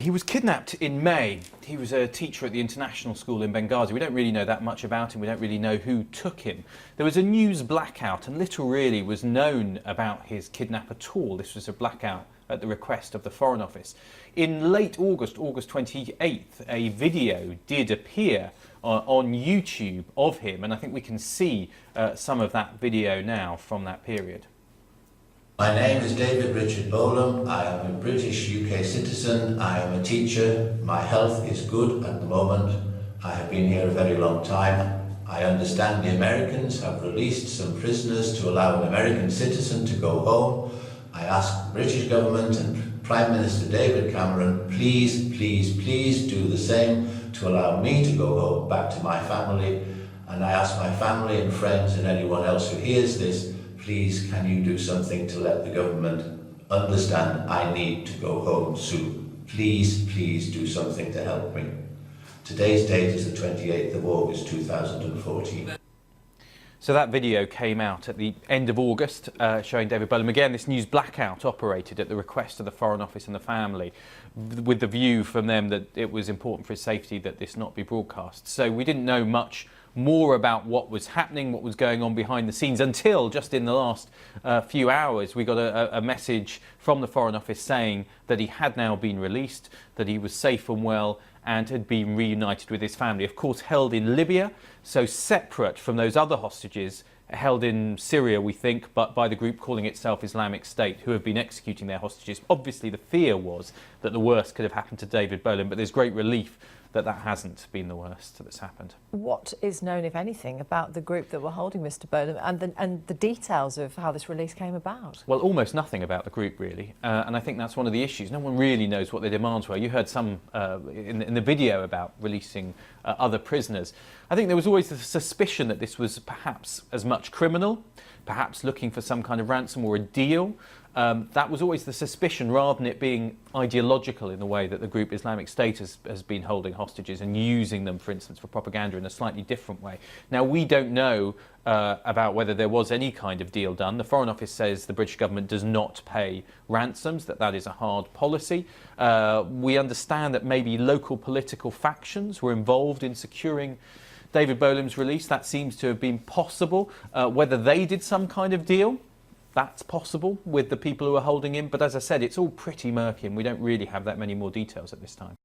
He was kidnapped in May. He was a teacher at the international school in Benghazi. We don't really know that much about him. We don't really know who took him. There was a news blackout and little really was known about his kidnap at all. This was a blackout at the request of the Foreign Office. In late August, August 28th, a video did appear on YouTube of him, and I think we can see some of that video now from that period. My name is David Richard Bolam. I am a British UK citizen. I am a teacher. My health is good at the moment. I have been here a very long time. I understand the Americans have released some prisoners to allow an American citizen to go home. I ask the British government and Prime Minister David Cameron, please, please, please do the same to allow me to go home back to my family. And I ask my family and friends and anyone else who hears this, please, can you do something to let the government understand I need to go home soon? Please, please do something to help me. Today's date is the 28th of August 2014. So that video came out at the end of August, showing David Bolam. Again, this news blackout operated at the request of the Foreign Office and the family, with the view from them that it was important for his safety that this not be broadcast. So we didn't know much more about what was happening, what was going on behind the scenes, until just in the last few hours we got a message from the Foreign Office saying that he had now been released, that he was safe and well and had been reunited with his family, of course held in Libya, so separate from those other hostages held in Syria, we think, but by the group calling itself Islamic State, who have been executing their hostages. Obviously the fear was that the worst could have happened to David Bolam, but there's great relief that that hasn't been the worst that's happened. What is known, if anything, about the group that were holding Mr Bolam and the details of how this release came about? Well, almost nothing about the group, really, and I think that's one of the issues. No one really knows what their demands were. You heard some in the video about releasing other prisoners. I think there was always the suspicion that this was perhaps as much criminal, perhaps looking for some kind of ransom or a deal. That was always the suspicion, rather than it being ideological in the way that the group Islamic State has been holding hostages and using them, for instance, for propaganda in a slightly different way. Now, we don't know about whether there was any kind of deal done. The Foreign Office says the British government does not pay ransoms, that is a hard policy. We understand that maybe local political factions were involved in securing David Bolam's release. That seems to have been possible. Whether they did some kind of deal, that's possible with the people who are holding him, but as I said, it's all pretty murky and we don't really have that many more details at this time.